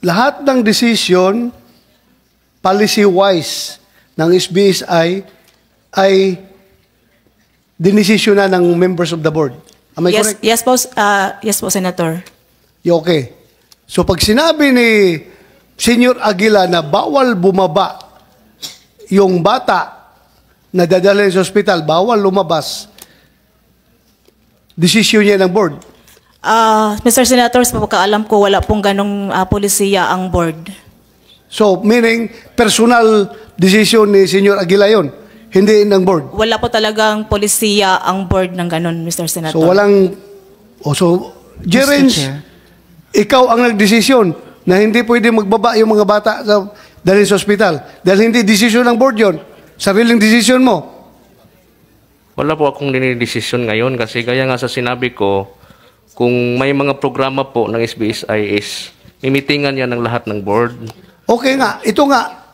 lahat ng decision, policy-wise, ng SBSI ay dinesisyon na ng members of the board. Am I correct? Yes po, Senator. Okay. So pag sinabi ni Senior Aguila na bawal bumaba yung bata na dadalhin sa ospital, bawal lumabas, desisyon niya ng board. Mr. Senator, sa pagkaalam ko, wala pong ganong polisiya ang board. So, meaning, personal decision ni Senior Aguila yun, hindi ng board. Wala po talagang polisiya ang board ng ganon, Mr. Senator. So, walang... Jerens, ikaw ang nagdesisyon na hindi pwede magbaba yung mga bata dalhin sa ospital. Dahil hindi desisyon ng board yun. Sariling desisyon mo. Wala po akong dinidesisyon ngayon kasi gaya nga sa sinabi ko, kung may mga programa po ng SBSI is mimitingan yan ng lahat ng board. Okay nga, ito nga.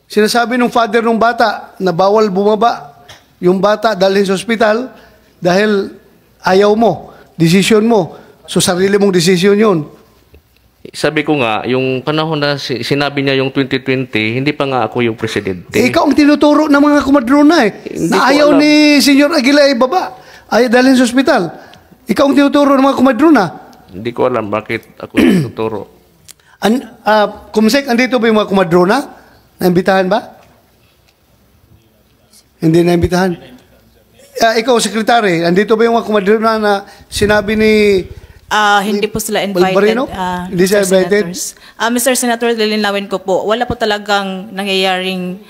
Sinasabi ng father ng bata na bawal bumaba yung bata dalhin sa ospital dahil ayaw mo, desisyon mo. So sarili mong desisyon yun. Sabi ko nga, yung panahon na sinabi niya yung 2020, hindi pa nga ako yung presidente. Ikaw ang tinuturo ng mga kumadrona na ayaw ni Senior Aguila ay baba. Ayaw dalhin sa ospital. Ikaw ang tinuturo ng mga kumadrona. Hindi ko alam bakit ako yung tinuturo. Kumsek, andito ba yung mga kumadrona? Naimbitahan ba? Hindi naimbitahan. Ikaw, sekretary, andito ba yung mga kumadrona na sinabi ni... hindi po sila invited. Balbarino? Hindi sila invited? Mr. Senator, lilinawin ko po, wala po talagang nangyayaring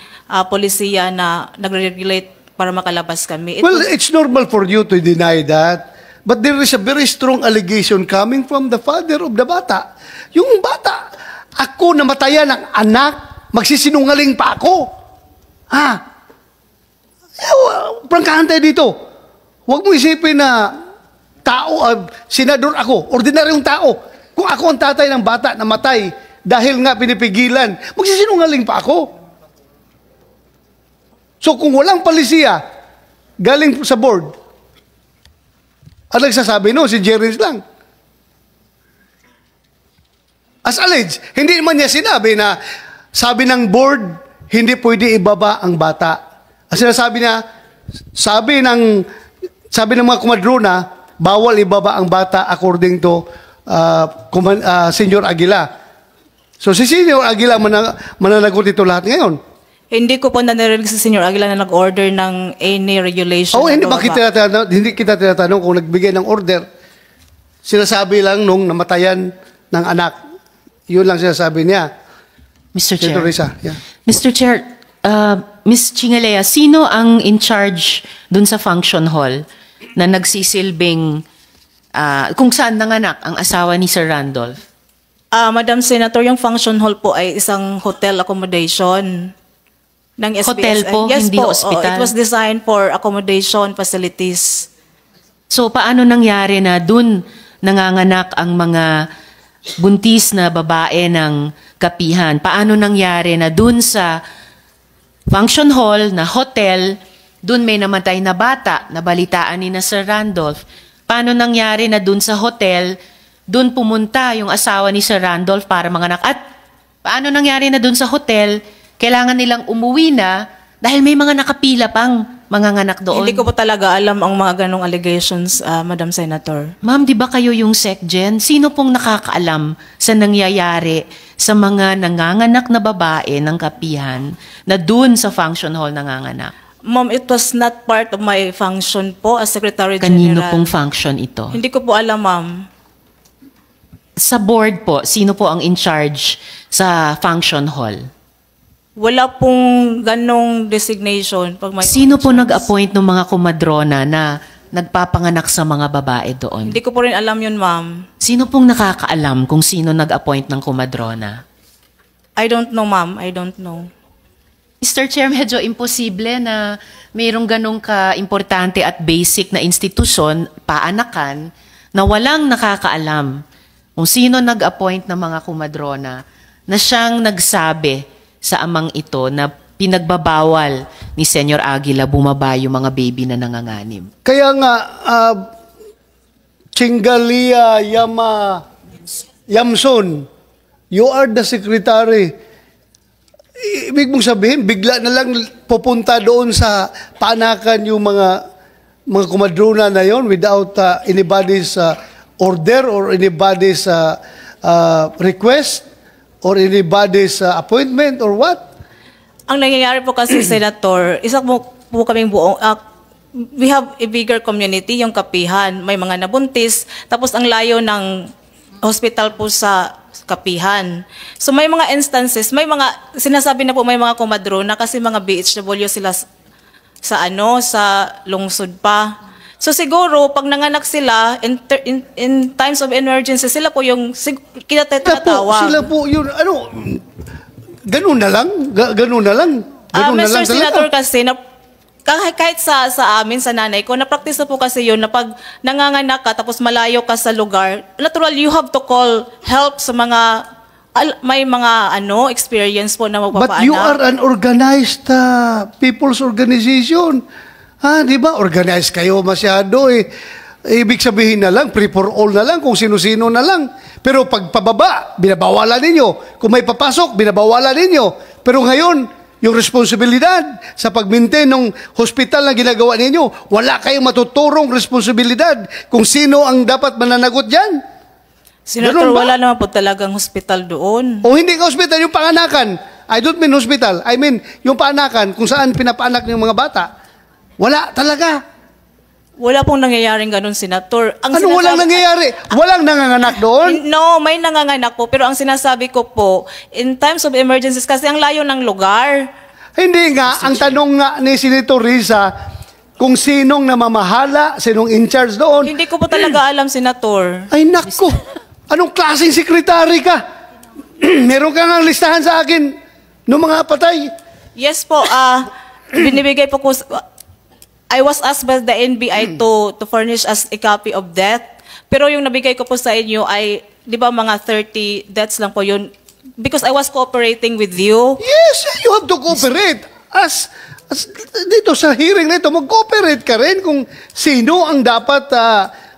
polisiya na nagre-regulate para makalabas kami. Well, it's normal for you to deny that. But there is a very strong allegation coming from the father of the bata. Yung bata, ako namatayan ng anak, magsisinungaling pa ako. Prangkahan tayo dito. Huwag mo isipin na tao, senador ako, ordinaryong tao. Kung ako ang tatay ng bata na matay dahil nga pinipigilan, magsisinungaling pa ako. So kung walang palisiya, galing sa board, ang nagsasabi no, si Jerry lang. As alleged, hindi naman niya sinabi na sabi ng board, hindi pwede ibaba ang bata. Ang sinasabi niya, sabi ng mga kumadrona, bawal ibaba ang bata according to Senior Aguila. So si Senior Aguila mananagot ito lahat ngayon. Hindi ko po nanirinig si Senior Aguila na nag-order ng any regulation. Hindi kita tinatanong kung nagbigay ng order. Sinasabi lang nung namatayan ng anak. Yun lang sinasabi niya. Mr. Chair. Risa, yeah. Mr. Chair, Ms. Chingalea, sino ang in charge dun sa function hall na nagsisilbing kung saan nanganak ang asawa ni Sir Randolph? Madam Senator, yung function hall po ay isang hotel accommodation ng SBS. Hotel po, yes hindi po, hospital? it was designed for accommodation facilities. So paano nangyari na dun nanganganak ang mga buntis na babae ng kapihan? Paano nangyari na dun sa function hall na hotel, dun may namatay na bata, nabalitaan ni na Sir Randolph? Paano nangyari na dun sa hotel, dun pumunta yung asawa ni Sir Randolph para manganak? At paano nangyari na dun sa hotel, kailangan nilang umuwi na dahil may mga nakapila pang manganganak doon? Hindi ko po talaga alam ang mga ganong allegations, Madam Senator. Ma'am, di ba kayo yung SecGen? Sino pong nakakaalam sa nangyayari sa mga nanganganak na babae ng kapihan na dun sa function hall nanganganak? Ma'am, it was not part of my function po as Secretary Kanino General. pong function ito? Hindi ko po alam, ma'am. Sa board po, sino po ang in charge sa function hall? Wala pong ganong designation. Pag may Sino po functions. nag-appoint ng mga kumadrona na nagpapanganak sa mga babae doon? Hindi ko po rin alam yun, ma'am. Sino pong nakakaalam kung sino nag-appoint ng kumadrona? I don't know, ma'am. I don't know. Mr. Chair, medyo imposible na mayroong ganong ka-importante at basic na institusyon, paanakan, na walang nakakaalam kung sino nag-appoint ng mga kumadrona na siyang nagsabi sa amang ito na pinagbabawal ni Senior Aguila bumaba yung mga baby na nanganganib. Kaya nga, Chingalia Yamson, You are the secretary. Ibig mong sabihin, bigla na lang pupunta doon sa paanakan yung mga kumadrona na yon without anybody's order or anybody's request or anybody's appointment or what? Ang nangyayari po kasi, Senator, isa po kaming buong, we have a bigger community, yung Kapihan. May mga nabuntis, tapos ang layo ng hospital po sa Kapihan. So may mga instances, may mga, sinasabi na po may mga kumadrona kasi mga BHW sila sa lungsod pa. So siguro, pag nanganak sila, in times of emergency, sila po yung kinatatawag. Sila po yun, ganun na lang? Ganun na lang? Ganun na lang Mr. Senator, kasi kahit sa amin, sa nanay ko, na-practice na po kasi yun na pag nanganganak ka tapos malayo ka sa lugar, natural, you have to call help sa mga, may mga experience po na magpapaanak. But you are an organized people's organization. Di ba? Organized kayo masyado eh. Ibig sabihin na lang, free for all na lang, kung sino-sino na lang. Pero pag pababa, binabawalan ninyo. Kung may papasok, binabawalan ninyo. Pero ngayon, yung responsibilidad sa pag-maintain ng hospital na ginagawa ninyo, wala kayong matuturong responsibilidad kung sino ang dapat mananagot dyan. Senator, wala naman po talagang hospital doon. O hindi ka hospital, yung panganakan. I don't mean hospital. I mean yung paanakan, kung saan pinapaanak ng mga bata. Wala talaga. Wala pong nangyayaring ganun, Senator. Walang nangyayari? Walang nanganganak doon? No, may nanganganak po. Pero ang sinasabi ko po, in times of emergencies, kasi ang layo ng lugar. Hindi nga. Ang tanong nga ni Senator Risa, kung sinong namamahala, sinong in charge doon. Hindi ko po talaga alam, Senator. Ay, nako. Anong klaseng sekretary ka? Meron ka nga listahan sa akin ng mga patay. Yes po, binibigay po ko, I was asked by the NBI to furnish us a copy of death. Pero yung nabigay ko po sa inyo ay, di ba mga 30 deaths lang po yun? Because I was cooperating with you. Yes, you have to cooperate. As dito sa hearing na ito, mag-cooperate ka rin kung sino ang dapat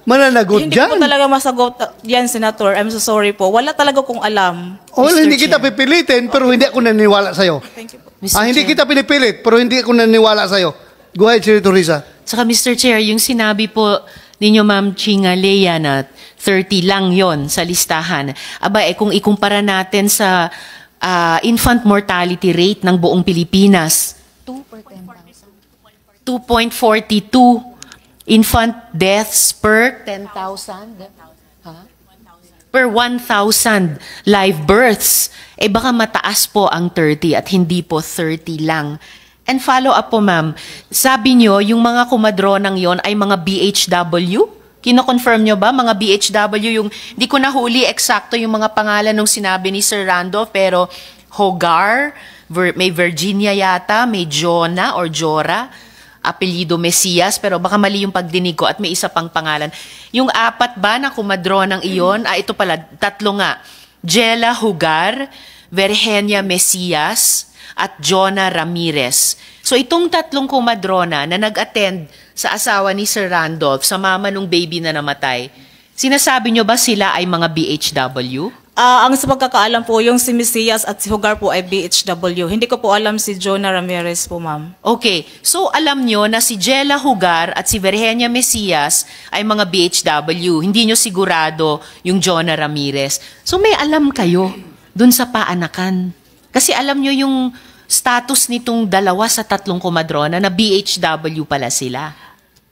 mananagot Hindi dyan. ko talaga masagot yan, Senator. I'm so sorry po. Wala talaga kong alam. Well, Mr. hindi Chair. kita pipilitin, pero hindi ako naniniwala sa'yo. Thank you po. Mr. Hindi Chair. kita pinipilit, pero hindi ako naniniwala sa'yo. Go ahead, Senator Risa. Saka Mr. Chair, yung sinabi po ninyo Ma'am Chinga Lea na 30 lang yon sa listahan. Aba, kung ikumpara natin sa infant mortality rate ng buong Pilipinas, 2.42 infant deaths per 10,000 per 1,000 live births. Baka mataas po ang 30 at hindi po 30 lang. And follow up po, ma'am. Sabi nyo, yung mga kumadronang yon ay mga BHW? Kino-confirm nyo ba? Mga BHW, yung, di ko nahuli eksakto yung mga pangalan nung sinabi ni Sir Randolph, pero Hogar, may Virginia yata, may Jonah or Jora, apelyido Mesias, pero baka mali yung pagdinig ko at may isa pang pangalan. Yung apat ba na kumadronang iyon, ito pala, tatlo nga. Jela Hugar, Virginia Mesias, at Jonah Ramirez. So itong tatlong kumadrona na nag-attend sa asawa ni Sir Randolph, sa mama nung baby na namatay, sinasabi nyo ba sila ay mga BHW? Ang sa pagkakaalam po, yung si Mesias at si Hugar po ay BHW. Hindi ko po alam si Jonah Ramirez po, ma'am. Okay, so alam nyo na si Jela Hugar at si Virginia Mesias ay mga BHW. Hindi nyo sigurado yung Jonah Ramirez. So may alam kayo dun sa paanakan. Kasi alam nyo yung status nitong dalawa sa tatlong kumadrona na BHW pala sila.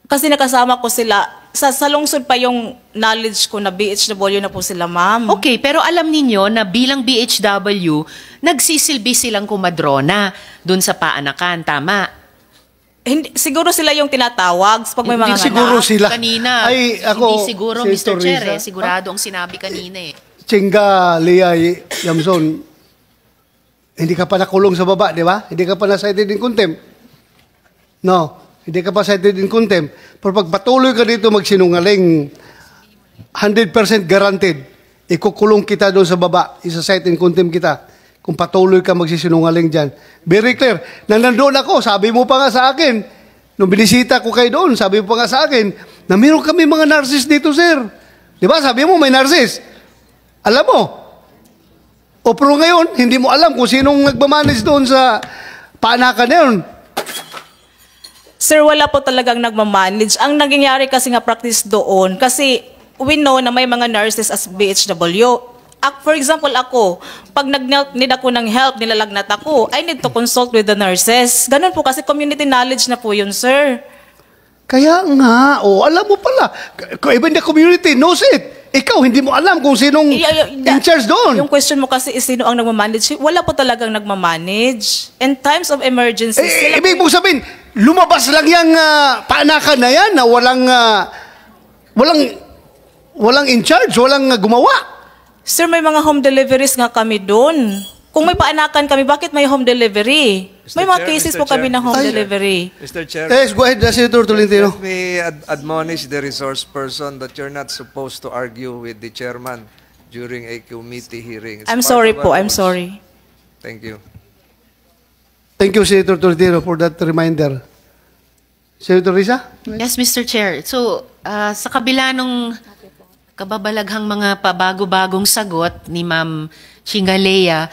Kasi nakasama ko sila, sa lungsod pa yung knowledge ko na BHW na po sila, ma'am. Okay, pero alam ninyo na bilang BHW, nagsisilbi silang kumadrona dun sa paanakan, tama? Hindi, siguro sila yung tinatawag pag may mga Hindi siguro sila. Kanina, Ay, ako, hindi siguro, Senator Mr. Chair, Risa. sigurado ang sinabi kanina eh. Chinga Lea Yamson, hindi ka pa nakulong sa baba, di ba? Hindi ka pa na-cited in contempt. No, hindi ka pa cited in contempt. Pero pag patuloy ka dito magsinungaling, 100% guaranteed, ikukulong kita doon sa baba, isa-cite in contempt kita. Kung patuloy ka magsisinungaling dyan. Very clear. Nandun ako, sabi mo pa nga sa akin, nung binisita ko kayo doon, sabi mo pa nga sa akin, na meron kami mga narcissist dito, sir. Di ba? Sabi mo, may narcissist. Alam mo, O pero ngayon, hindi mo alam kung sinong nagmamanage doon sa paanakan na yun. Sir, wala po talagang nagmamanage. Ang nangyayari kasi nga practice doon, kasi we know na may mga nurses as BHW. For example, ako, pag nag-need ako ng help, nilalagnat ako, I need to consult with the nurses. Ganun po kasi community knowledge na po yun, sir. Kaya nga, alam mo pala, even the community knows it. Ikaw, hindi mo alam kung sinong in charge doon. Yung question mo kasi is sino ang nagmamanage. Wala po talagang nagmamanage. In times of emergency, Ibig mong sabihin, lumabas lang yung paanakan na yan na walang in charge, walang gumawa. Sir, may mga home deliveries nga kami doon. Kung may paanakan kami, bakit may home delivery? May mga cases po kami ng home delivery. Mr. Chair, Yes, go ahead, Senator Tolentino. let me admonish the resource person that you're not supposed to argue with the chairman during a committee hearing. It's I'm part sorry of po, our I'm rules. sorry. Thank you. Thank you, Senator Tolentino, for that reminder. Senator Risa? Yes, Mr. Chair. So, sa kabila nung kababalaghang mga pabago-bagong sagot ni Ma'am Chingalea,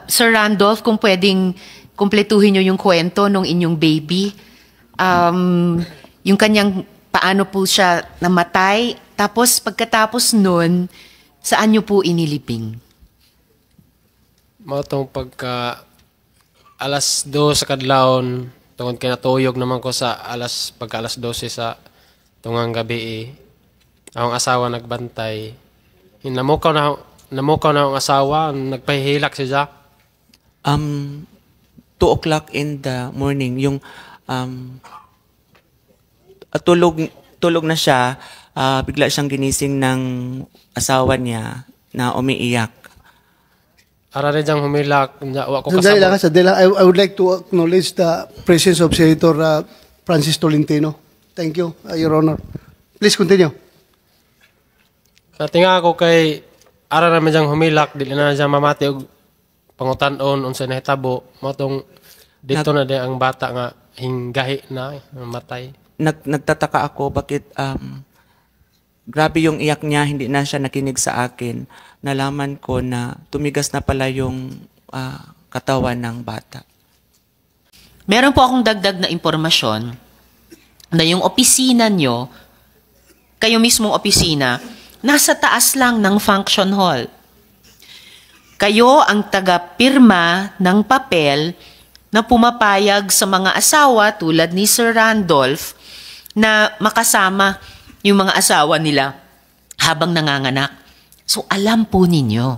Sir Randolph, kung pwedeng kumpletuhin nyo yung kwento nung inyong baby, yung kanyang paano po siya namatay, tapos pagkatapos nun, saan nyo po inilibing? Matong pagka alas 2 sa kadlawon, tungod kay natuyog naman ko sa pagka alas 12 sa tungang gabi, akong asawa nagbantay. Namukaw na akong asawa, nagpahihilak siya. 2 o'clock in the morning, yung tulog na siya, bigla siyang ginising ng asawa niya na umiiyak. Ara rin diyang humilak, wa ko Sandali lang, kasabot. I would like to acknowledge the presence of Senator Francis Tolentino. Thank you, Your Honor. Please continue. Sa tinga ako kay ara naman diyang humilak, dili na diyang mamati og pangutan-on unsa nahitabo, matong dito na di ang bata nga hinggahi na mamatay. Nagtataka ako bakit grabe yung iyak niya, hindi na siya nakinig sa akin. Nalaman ko na tumigas na pala yung katawan ng bata. Meron po akong dagdag na impormasyon na yung opisina nyo, kayo mismong opisina, nasa taas lang ng function hall. Kayo ang taga-pirma ng papel na pumapayag sa mga asawa tulad ni Sir Randolph na makasama yung mga asawa nila habang nanganganak. So alam po ninyo.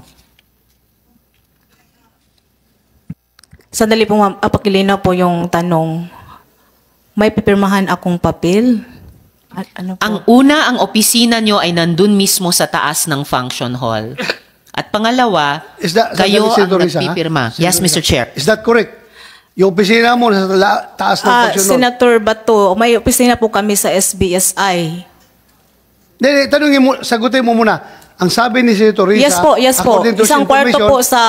Sandali po, ma'am, pakilinaw po yung tanong. May pipirmahan akong papel? Ano po? Ang una, ang opisina nyo ay nandun mismo sa taas ng function hall. At pangalawa, kayo ang nagpipirma. Yes, Mr. Chair. Is that correct? Yung opisina mo sa taas ng function hall. Senator Bato, may opisina po kami sa SBSI. Hindi, tanungin mo, sagutin mo muna. Ang sabi ni Senator Risa, Yes po. according to Isang kwarto information, po sa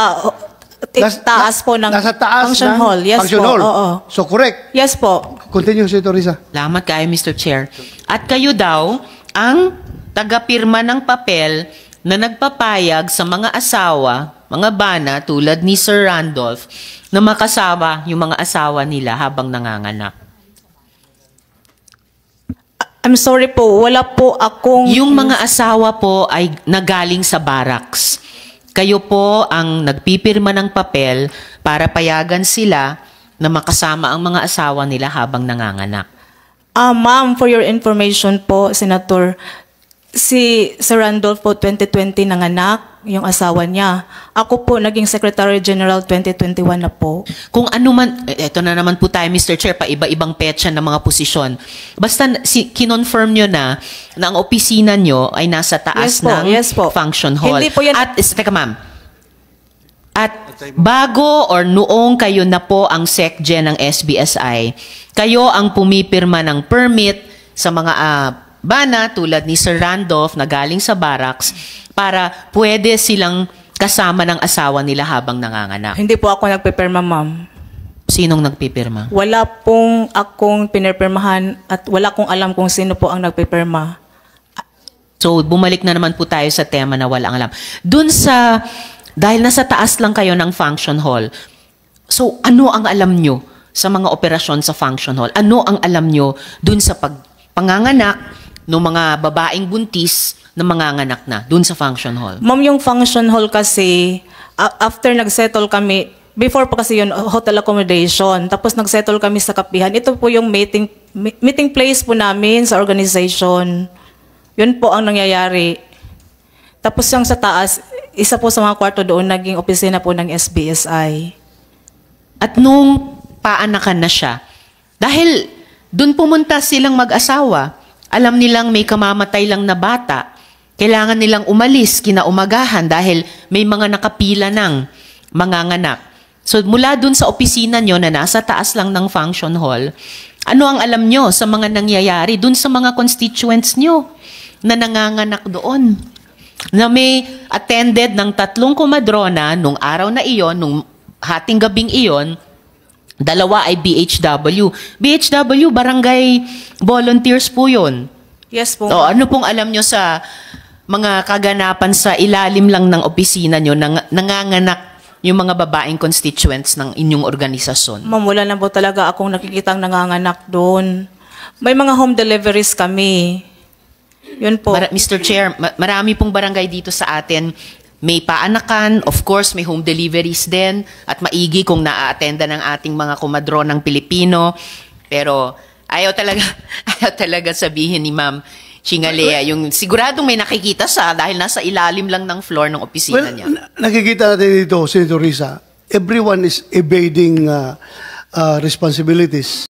taas po ng nasa taas function ng hall. Yes function po. hall. Oo. So correct. Yes po. Continue, Senator Risa. Salamat kayo, Mr. Chair. At kayo daw, ang tagapirma ng papel na nagpapayag sa mga asawa, mga bana tulad ni Sir Randolph, na makasama yung mga asawa nila habang nanganganak. I'm sorry po, wala po akong... Yung mga asawa po ay nagaling sa barracks. Kayo po ang nagpipirma ng papel para payagan sila na makasama ang mga asawa nila habang nanganganak. Ma'am, for your information po, Senator, si Sir Randolph po 2020 nanganak, yung asawa niya. Ako po naging Secretary General 2021 na po. Kung ano man, eto na naman po tayo, Mr. Chair, pa iba-ibang petsa ng mga posisyon. Basta kinonfirm nyo na ang opisina nyo ay nasa taas Yes po. function hall. Hindi po yan- At, teka ma'am, at bago or noong kayo na po ang SecGen ng SBSI, kayo ang pumipirma ng permit sa mga bana tulad ni Sir Randolph na galing sa barracks para pwede silang kasama ng asawa nila habang nanganganak. Hindi po ako nagpipirma, ma'am. Sinong nagpipirma? Wala pong akong pinirpirmahan at wala kong alam kung sino po ang nagpipirma. So, bumalik na naman po tayo sa tema na walang alam. Dun sa dahil nasa taas lang kayo ng function hall. So, ano ang alam nyo sa mga operasyon sa function hall? Ano ang alam nyo dun sa panganganak ng mga babaeng buntis na manganganak na dun sa function hall? Ma'am, yung function hall kasi, after nagsettle kami, before pa kasi yun, hotel accommodation, tapos nagsettle kami sa kapihan. Ito po yung meeting place po namin sa organization. Yun po ang nangyayari. Tapos yung sa taas, isa po sa mga kwarto doon, naging opisina po ng SBSI. At nung paanakan na siya, dahil dun pumunta silang mag-asawa, alam nilang may kamamatay lang na bata, kailangan nilang umalis kinaumagahan dahil may mga nakapila ng manganganak. So mula dun sa opisina nyo na nasa taas lang ng function hall, ano ang alam nyo sa mga nangyayari dun sa mga constituents nyo na nanganganak doon? Na may attended ng 3 komadrona nung araw na iyon, nung hating gabing iyon, 2 ay BHW. BHW, barangay volunteers po yun. Yes po. O, ano pong alam nyo sa mga kaganapan sa ilalim lang ng opisina nyo na nanganganak yung mga babaeng constituents ng inyong organisasyon? Ma'am, wala na po talaga akong nakikitang nanganganak doon. May mga home deliveries kami. Yun po. Mr. Chair, marami pong barangay dito sa atin. May paanakan, of course, may home deliveries din, at maigi kung naa-attenda ng ating mga komadronang Pilipino. Pero ayaw talaga sabihin ni Ma'am Chingalea, yung siguradong may nakikita sa dahil nasa ilalim lang ng floor ng opisina niya. Nakikita natin dito, Senator Risa, everyone is evading responsibilities.